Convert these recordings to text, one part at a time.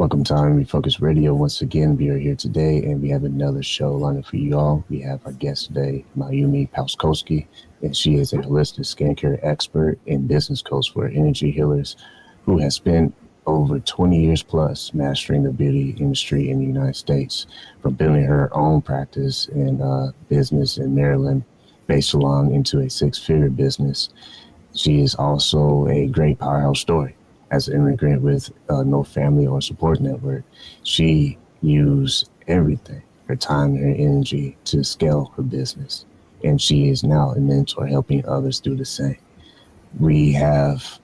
Welcome to I Am Refocused Radio. Once again, we are here today and we have another show lined up for you all. We have our guest today, Mayumi Pachkoski, and she is a holistic skincare expert and business coach for energy healers who has spent over 20 years plus mastering the beauty industry in the United States, from building her own practice and business in Maryland-based salon into a six-figure business. She is also a great powerhouse story. As an immigrant with no family or support network, she used everything, her time and her energy, to scale her business. And she is now a mentor helping others do the same. We have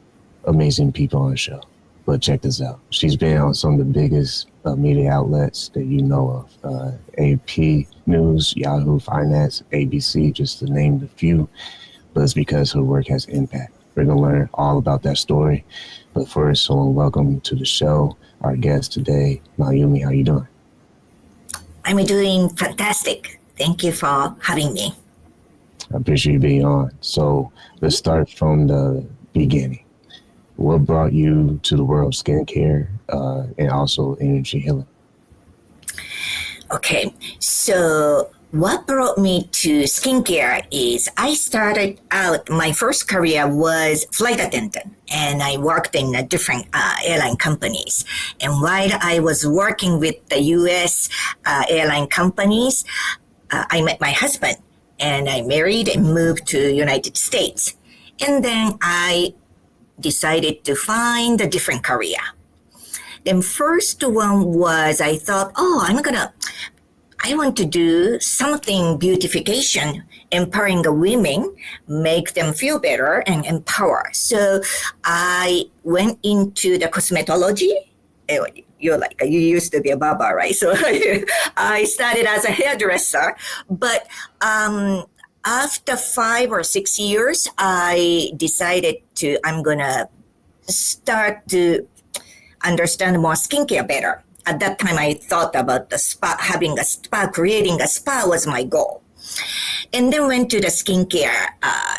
amazing people on the show, but check this out. She's been on some of the biggest media outlets that you know of, AP News, Yahoo Finance, ABC, just to name a few, but it's because her work has impact. We're going to learn all about that story. But first, so welcome to the show, our guest today, Mayumi. How you doing? I'm doing fantastic. Thank you for having me. I appreciate you being on. So let's start from the beginning. What brought you to the world of skincare and also energy healing? Okay, so what brought me to skincare is I started out, my first career was flight attendant, and I worked in different airline companies. And while I was working with the U.S. Airline companies, I met my husband, and I married and moved to United States. And then I decided to find a different career. Then first one was I thought, I want to do something beautification, empowering the women, make them feel better and empower. So I went into the cosmetology. You used to be a barber, right? So I started as a hairdresser. But after 5 or 6 years, I decided I'm going to start to understand more skincare better. At that time, I thought about the spa, having a spa, creating a spa was my goal. And then went to the skincare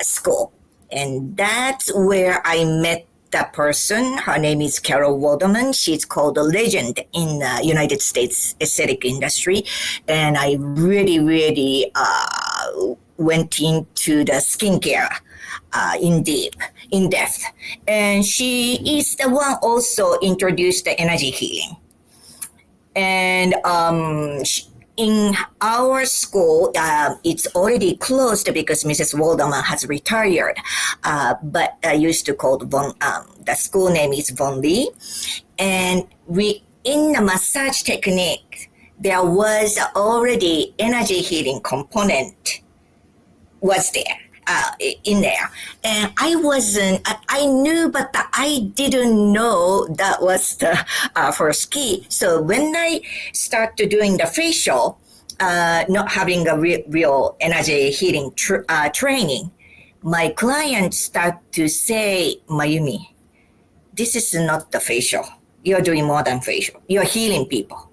school. And that's where I met the person. Her name is Carol Walderman. She's called a legend in the United States aesthetic industry. And I really went into the skincare in depth. And she is the one also introduced the energy healing. And in our school, it's already closed because Mrs. Walderman has retired. But I used to call the school name is Von Lee. And in the massage technique, there was already energy healing component was there. In there, and I knew, but I didn't know that was the first key. So when I started doing the facial, not having a real energy healing training, my clients start to say, Mayumi, this is not the facial. You're doing more than facial. You're healing people.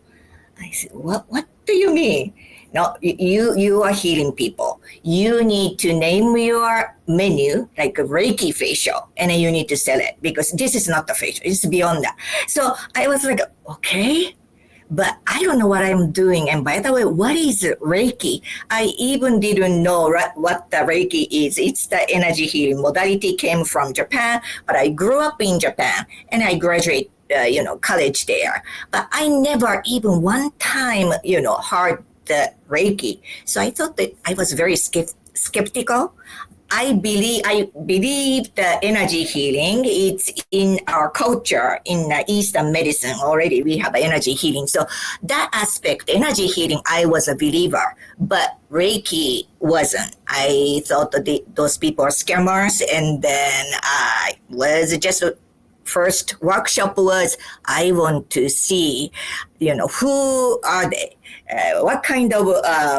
I said, what do you mean? No, you are healing people. You need to name your menu like a Reiki facial, and then you need to sell it because this is not the facial. It's beyond that. So I was like, okay, but I don't know what I'm doing. And by the way, what is Reiki? I even didn't know what the Reiki is. It's the energy healing modality, came from Japan, but I grew up in Japan and I graduated college there. But I never even one time, heard the Reiki. So I thought that I was very skeptical. I believe the energy healing, it's in our culture, in Eastern medicine already, we have energy healing. So that aspect, energy healing, I was a believer, but Reiki wasn't. I thought that those people are scammers. And then I was just first workshop was, I want to see, who are they? What kind of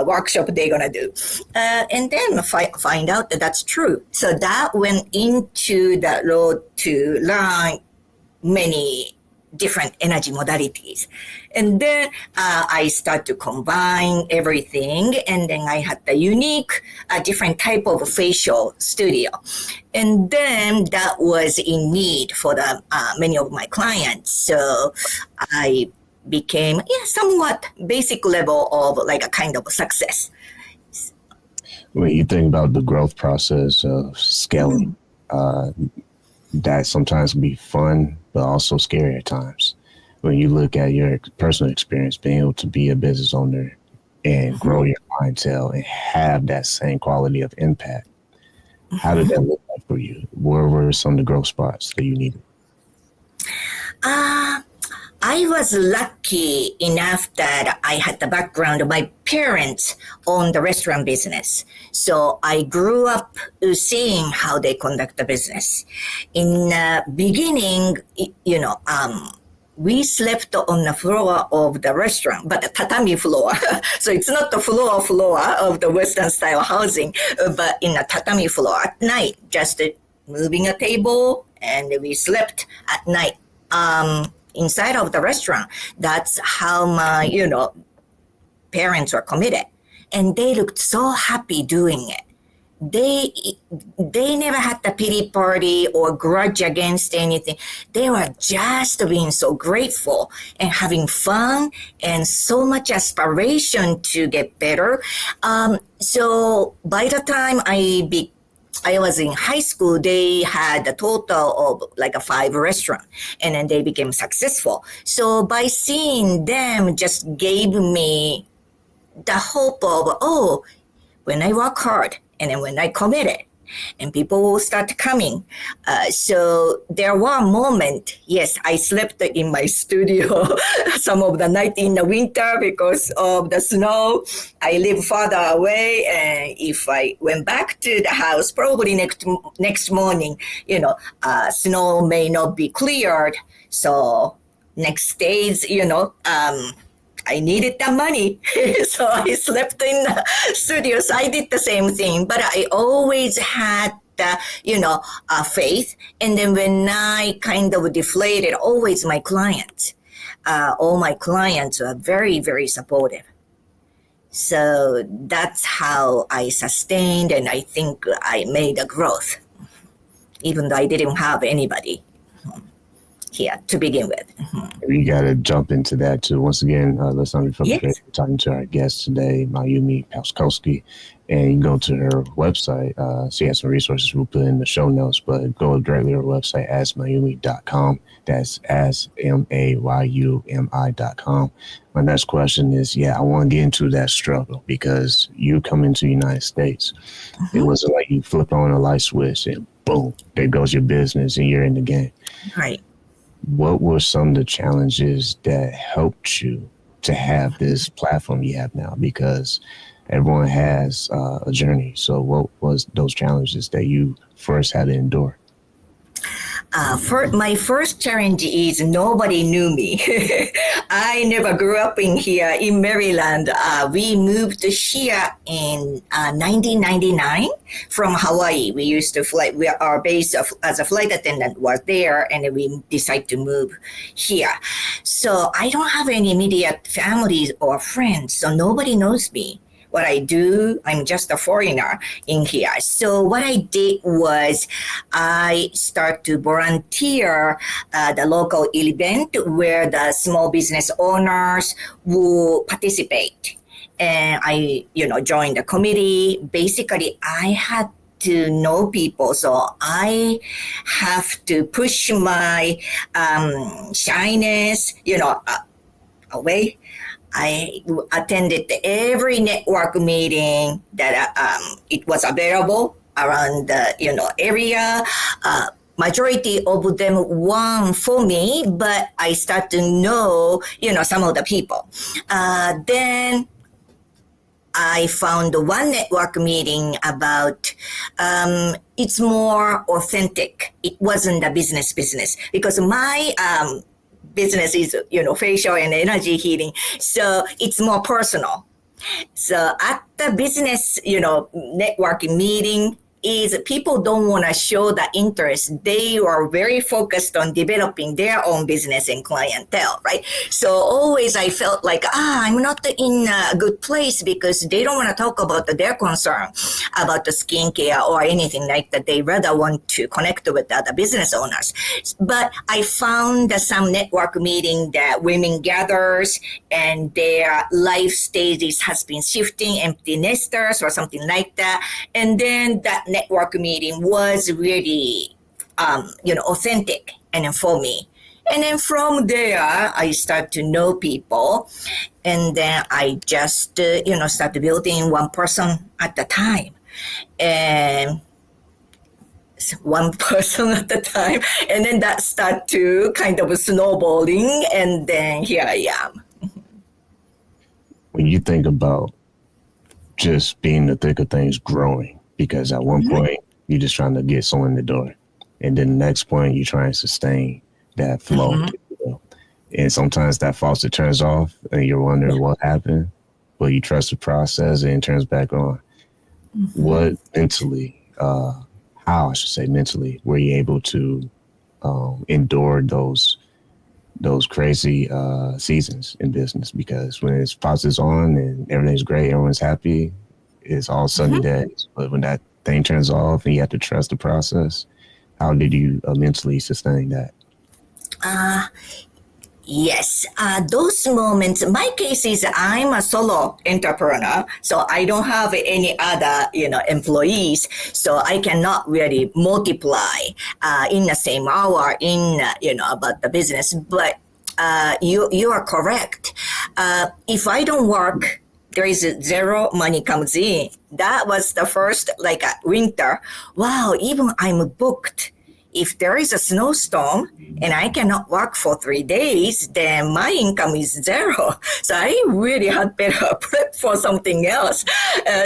workshop they're going to do. And then find out that that's true. So that went into the road to learn many different energy modalities. And then I start to combine everything. And then I had the unique, different type of facial studio. And then that was in need for the many of my clients. So I became somewhat basic level of like a kind of success. When you think about the growth process of scaling, that sometimes can be fun, but also scary at times. When you look at your personal experience, being able to be a business owner and grow your clientele and have that same quality of impact, how did that look like for you? Where were some of the growth spots that you needed? I was lucky enough that I had the background. My parents owned the restaurant business. So I grew up seeing how they conduct the business. In the beginning, we slept on the floor of the restaurant, but the tatami floor. So it's not the floor of the Western style housing, but in a tatami floor at night, just moving a table, and we slept at night. Inside of the restaurant. That's how my, parents were committed. And they looked so happy doing it. They never had the pity party or grudge against anything. They were just being so grateful and having fun and so much aspiration to get better. So by the time I was in high school, they had a total of like 5 restaurants, and then they became successful. So by seeing them just gave me the hope of, when I work hard and then when I committed, and people will start coming. So there were moments, yes, I slept in my studio some of the night in the winter because of the snow. I live farther away, and if I went back to the house, probably next morning, snow may not be cleared. So next days, I needed the money, so I slept in the studio. So I did the same thing, but I always had the, faith. And then when I kind of deflated, always my clients, all my clients were very, very supportive. So that's how I sustained, and I think I made a growth, even though I didn't have anybody here to begin with. We got to jump into that too. Once again, let's not refocus. Yes. We're talking to our guest today, Mayumi Pachkoski, and you can go to her website. She has some resources we'll put in the show notes, but go directly to her website, askmayumi.com. That's askmayumi.com. My next question is, I want to get into that struggle because you come into the United States. It wasn't like you flip on a light switch and boom, there goes your business and you're in the game. Right. What were some of the challenges that helped you to have this platform you have now? Because everyone has a journey. So what was those challenges that you first had to endure? My first challenge is nobody knew me. I never grew up in here in Maryland. We moved here in 1999 from Hawaii. We used to fly. Our base as a flight attendant was there, and we decided to move here. So I don't have any immediate families or friends, so nobody knows me. What I do, I'm just a foreigner in here. So what I did was I start to volunteer the local event where the small business owners will participate. And I, joined the committee. Basically, I had to know people. So I have to push my shyness, away. I attended every network meeting that it was available around the area. Majority of them won for me, but I start to know some of the people. Then I found one network meeting about it's more authentic. It wasn't a business because my business is, facial and energy healing. So it's more personal. So at the business, networking meeting, is people don't want to show the interest. They are very focused on developing their own business and clientele, right? So always I felt like, I'm not in a good place because they don't want to talk about their concern about the skincare or anything like that. They rather want to connect with other business owners. But I found some network meeting that women gathers and their life stages has been shifting, empty nesters or something like that. And then that network meeting was really, authentic and for me. And then from there, I start to know people. And then I just, start building one person at a time. And one person at a time. And then that start to kind of snowballing. And then here I am. When you think about just being the thick of things growing, because at one point you're just trying to get someone in the door. And then the next point you try and sustain that flow. And sometimes that faucet turns off and you're wondering what happened, but you trust the process and it turns back on. What mentally, mentally, were you able to endure those crazy seasons in business? Because when it's faucets on and everything's great, everyone's happy, it's all sunny days. But when that thing turns off and you have to trust the process, how did you mentally sustain that? Yes, those moments, my case is I'm a solo entrepreneur, so I don't have any other, employees, so I cannot really multiply in the same hour about the business. But you are correct. If I don't work, there is zero money comes in. That was the first, winter. Wow, even I'm booked. If there is a snowstorm and I cannot work for 3 days, then my income is zero. So I really had better prep for something else.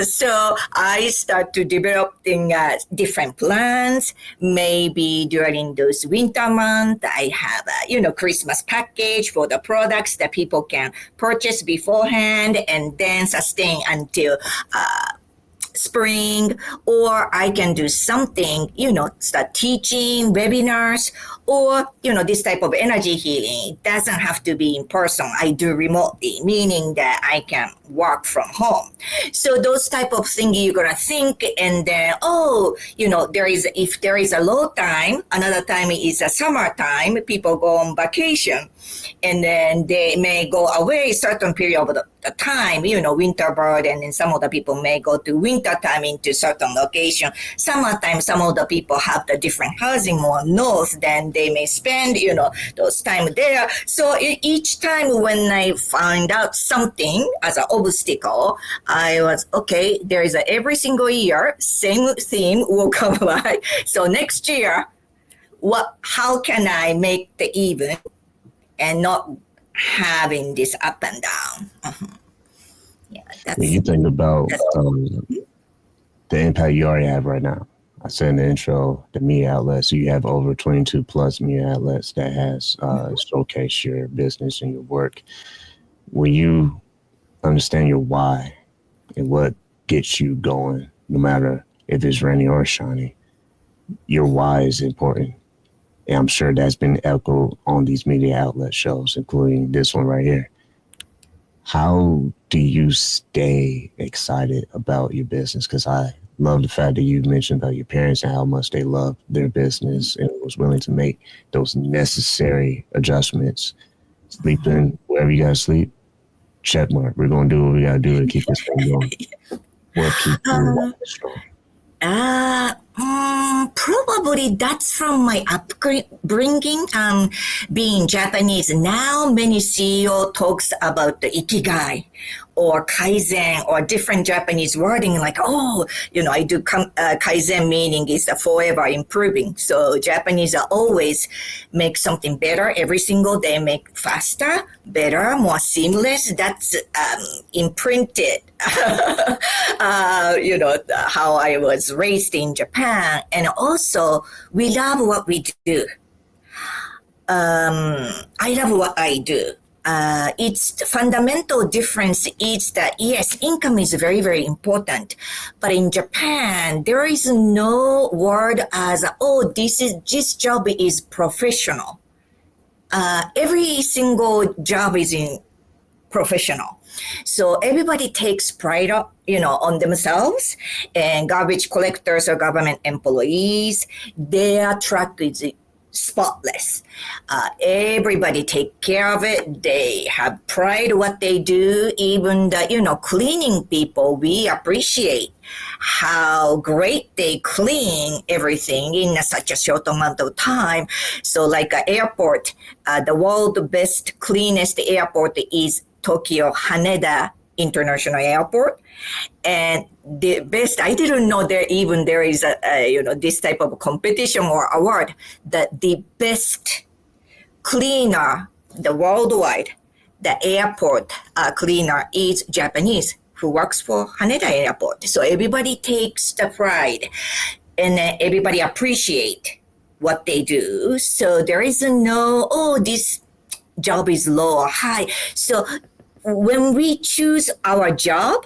So I start to developing different plans. Maybe during those winter months, I have a Christmas package for the products that people can purchase beforehand and then sustain until spring, or I can do something, start teaching webinars, or, this type of energy healing. It doesn't have to be in person. I do remotely, meaning that I can work from home. So those type of things you're going to think, and then, if there is a low time, another time is a summertime, people go on vacation, and then they may go away certain period of the time, winter bird, and then some of the people may go to winter time into certain location. Summertime, some of the people have the different housing more north, then they may spend, those time there. So each time when I find out something as an obstacle, I was, okay, there is every single year, same theme will come by. So next year, how can I make the even and not having this up and down? When you think about the impact you already have right now, I said in the intro, the media outlets, you have over 22 plus media outlets that has showcased your business and your work. When you understand your why and what gets you going, no matter if it's rainy or shiny, your why is important. And I'm sure that's been echoed on these media outlet shows, including this one right here. How do you stay excited about your business? Because I love the fact that you mentioned about your parents and how much they love their business and was willing to make those necessary adjustments. Sleeping wherever you gotta sleep, check mark. We're gonna do what we gotta do to keep this thing going. What keeps you strong? Probably that's from my upbringing, being Japanese. Now many CEO talks about the ikigai or kaizen or different Japanese wording like, I do kaizen, meaning is forever improving. So Japanese are always make something better every single day, make faster, better, more seamless. That's imprinted, how I was raised in Japan. And also, we love what we do. I love what I do. its fundamental difference is that, yes, income is very, very important. But in Japan, there is no word as, oh, this job is professional. Every single job is in professional. So everybody takes pride, on themselves, and garbage collectors or government employees, their track is spotless. Everybody take care of it. They have pride what they do. Even the, cleaning people, we appreciate how great they clean everything in such a short amount of time. So like an airport, the world best cleanest airport is Tokyo Haneda International Airport. And the best, I didn't know there is a this type of competition or award, that the best cleaner, the worldwide, the airport cleaner is Japanese, who works for Haneda Airport. So everybody takes the pride, and everybody appreciate what they do. So there is no, oh, this job is low or high. So when we choose our job,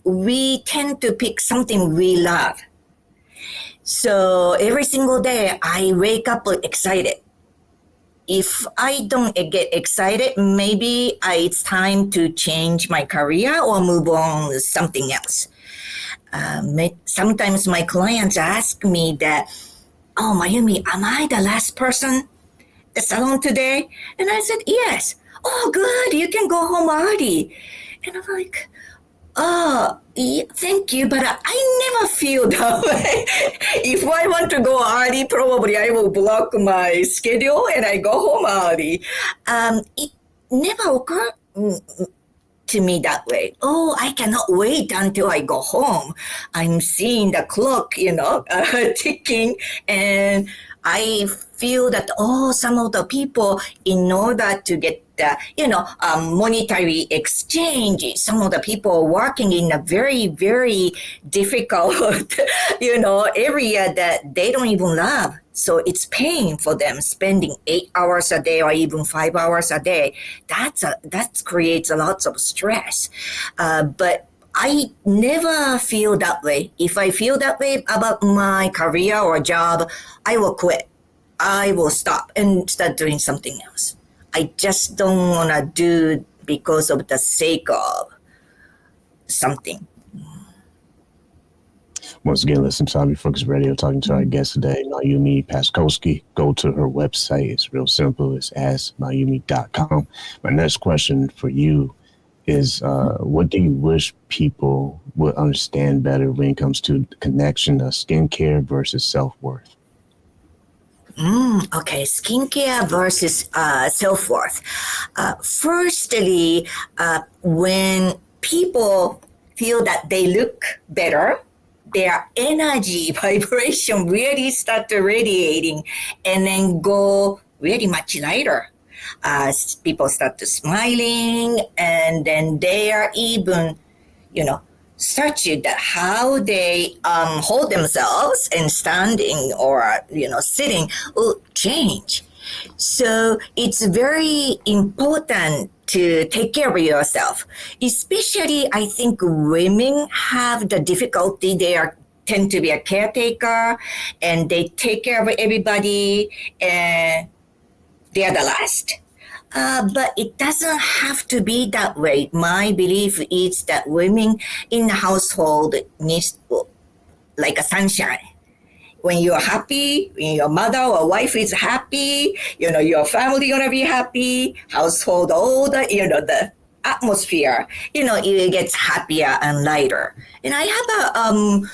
we tend to pick something we love. So every single day I wake up excited. If I don't get excited, maybe it's time to change my career or move on to something else. Sometimes my clients ask me that, oh, Mayumi, am I the last person at the salon today? And I said, yes. Oh, good, you can go home early. And I'm like, oh, yeah, thank you, but I never feel that way. If I want to go early, probably I will block my schedule and I go home early. It never occurred to me that way. Oh, I cannot wait until I go home. I'm seeing the clock, ticking, and I feel that, some of the people, in order to get monetary exchange, some of the people working in a very, very difficult, area that they don't even love. So it's paying for them, spending 8 hours a day or even 5 hours a day. That creates a lot of stress. But I never feel that way. If I feel that way about my career or job, I will quit. I will stop and start doing something else. I just don't want to do because of the sake of something. Once again, listen to I Am Refocused Radio, talking to our guest today, Mayumi Pachkoski. Go to her website. It's real simple. It's askmayumi.com. My next question for you is, what do you wish people would understand better when it comes to the connection of skincare versus self-worth? Okay, skincare versus self-worth. Firstly, when people feel that they look better, their energy vibration really start radiating and then go really much lighter. People start to smiling, and then they are even, searching that how they hold themselves and standing or sitting will change. So it's very important to take care of yourself. Especially, I think women have the difficulty. They tend to be a caretaker, and they take care of everybody, and they are the last. But it doesn't have to be that way. My belief is that women in the household needs like a sunshine. When you're happy, when your mother or wife is happy, your family gonna be happy, household, all the atmosphere, it gets happier and lighter. And I have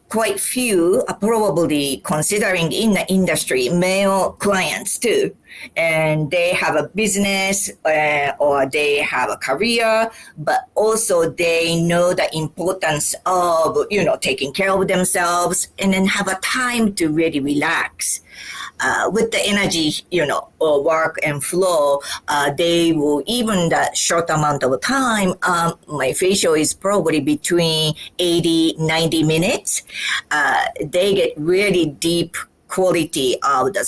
quite few, probably considering in the industry, male clients too. And they have a business or they have a career, but also they know the importance of, taking care of themselves and then have a time to really relax. With the energy, or work and flow, they will, even that short amount of time, my facial is probably between 80, 90 minutes. They get really deep quality of the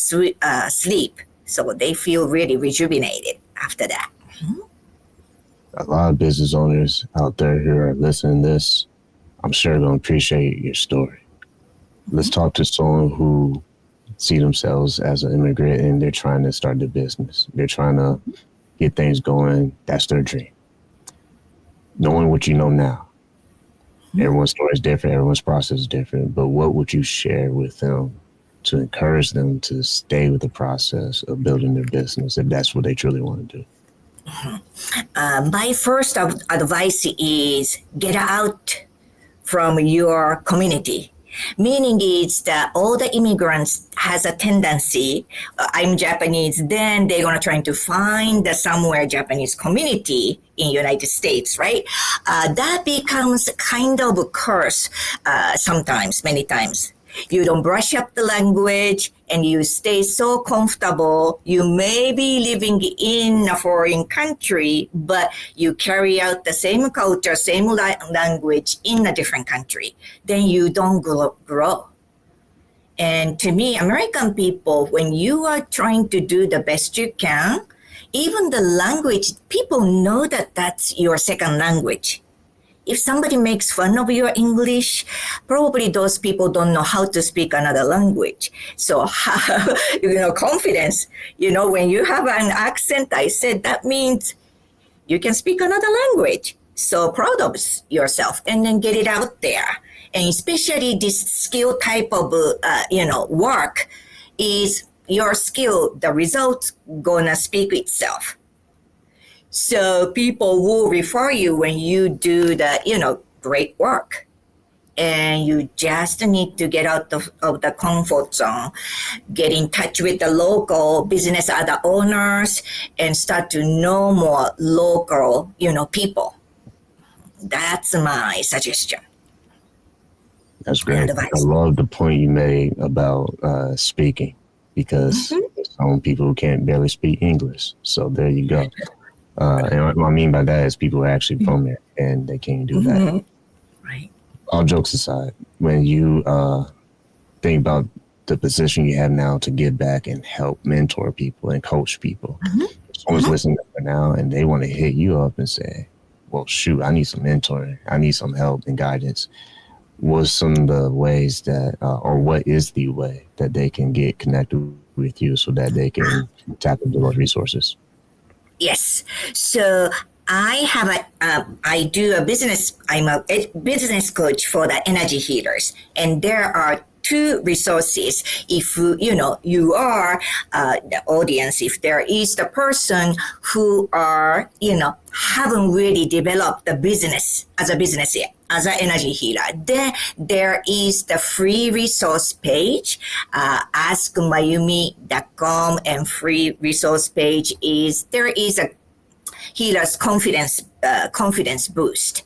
sleep. So they feel really rejuvenated after that. A lot of business owners out there who are listening to this, I'm sure going to appreciate your story. Let's talk to someone who see themselves as an immigrant and they're trying to start their business. They're trying to get things going. That's their dream. Knowing what you know now, everyone's story is different, everyone's process is different, but what would you share with them to encourage them to stay with the process of building their business if that's what they truly want to do? My first advice is get out from your community. Meaning is that all the immigrants has a tendency, I'm Japanese, then they're going to try to find somewhere Japanese community in United States, right? That becomes kind of a curse sometimes, many times. You don't brush up the language and you stay so comfortable. You may be living in a foreign country, but you carry out the same culture, same language in a different country. Then you don't grow. And to me, American people, when you are trying to do the best you can, even the language, people know that that's your second language. If somebody makes fun of your English, probably those people don't know how to speak another language. So, confidence, when you have an accent, I said that means you can speak another language. So proud of yourself and then get it out there. And especially this skill type of, work is your skill, the results gonna speak itself. So people will refer you when you do the, great work. And you just need to get out of the comfort zone, get in touch with the local business other owners, and start to know more local, people. That's my suggestion. That's great. I love the point you made about speaking, because some people can't barely speak English. So there you go. And what I mean by that is people are actually from there and they can't do that. Right. All jokes aside, when you think about the position you have now to give back and help mentor people and coach people, someone's listening right now and they want to hit you up and say, well, shoot, I need some mentoring. I need some help and guidance. What's some of the ways that, or what is the way that they can get connected with you so that they can tap into those resources? Yes. So I do a business. I'm a business coach for the energy healers, and there are two resources. If you are the audience, if there is the person who are haven't really developed the business as a business yet, as an energy healer, then there is the free resource page, askmayumi.com, and free resource page there is a healer's confidence boost.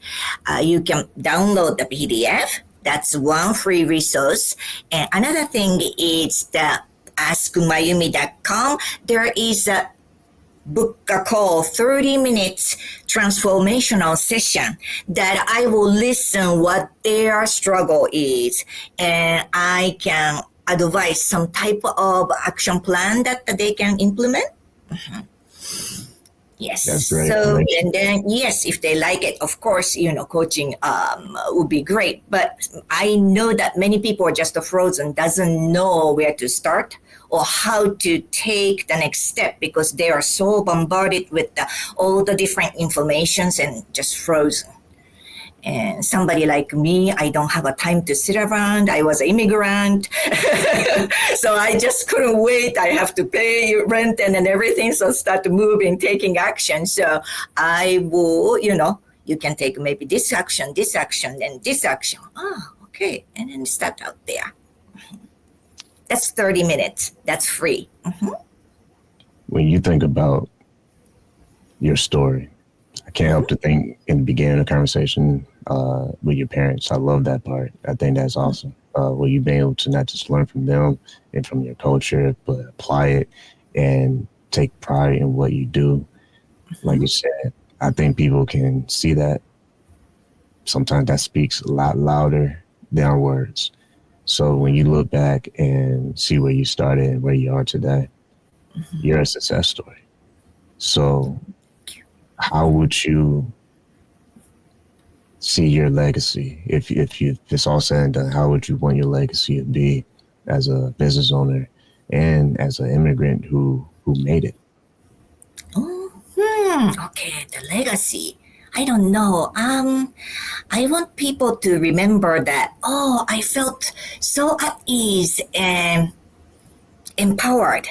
You can download the PDF. That's one free resource. And another thing is the askmayumi.com. There is a book a call 30 minutes transformational session that I will listen what their struggle is, and I can advise some type of action plan that they can implement. Yes. That's great. So, and then, yes, if they like it, of course, coaching would be great. But I know that many people are just frozen, doesn't know where to start or how to take the next step because they are so bombarded with all the different informations and just frozen. And somebody like me, I don't have a time to sit around. I was an immigrant. So I just couldn't wait. I have to pay rent and everything. So start moving, taking action. So I will, you can take maybe this action, and this action. Oh, okay. And then start out there. That's 30 minutes. That's free. When you think about your story, I can't help to think in the beginning of the conversation with your parents. I love that part. I think that's awesome. Well, you've been able to not just learn from them and from your culture, but apply it and take pride in what you do. Like you said, I think people can see that. Sometimes that speaks a lot louder than our words. So when you look back and see where you started and where you are today, you're a success story. So how would you see your legacy if it's all said and done? How would you want your legacy to be as a business owner and as an immigrant who made it? Okay, the legacy. I don't know. I want people to remember that, oh, I felt so at ease and empowered,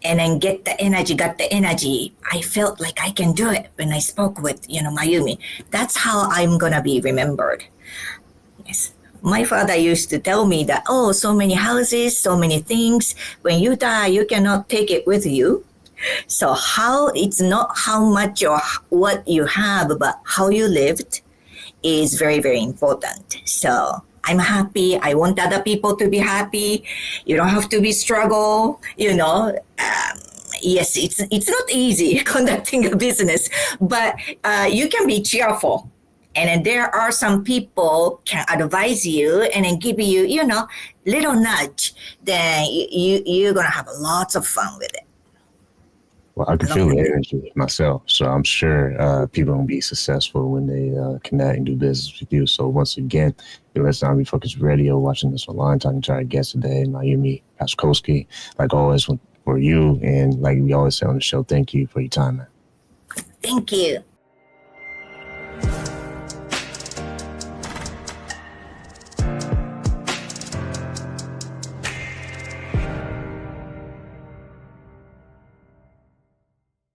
and then got the energy. I felt like I can do it when I spoke with, Mayumi. That's how I'm gonna be remembered. Yes. My father used to tell me that, oh, so many houses, so many things. When you die, you cannot take it with you. So it's not how much or what you have, but how you lived is very, very important. So I'm happy. I want other people to be happy. You don't have to be struggle. Yes, it's not easy conducting a business, but you can be cheerful. And then there are some people can advise you and then give you, little nudge. Then you're going to have lots of fun with it. Well, I can feel the energy myself, so I'm sure people will be successful when they connect and do business with you. So once again, you're listening to I Am Refocused Radio, watching this online, talking to our guest today, Mayumi Pachkoski. Like always, for you, and like we always say on the show, thank you for your time, man. Thank you.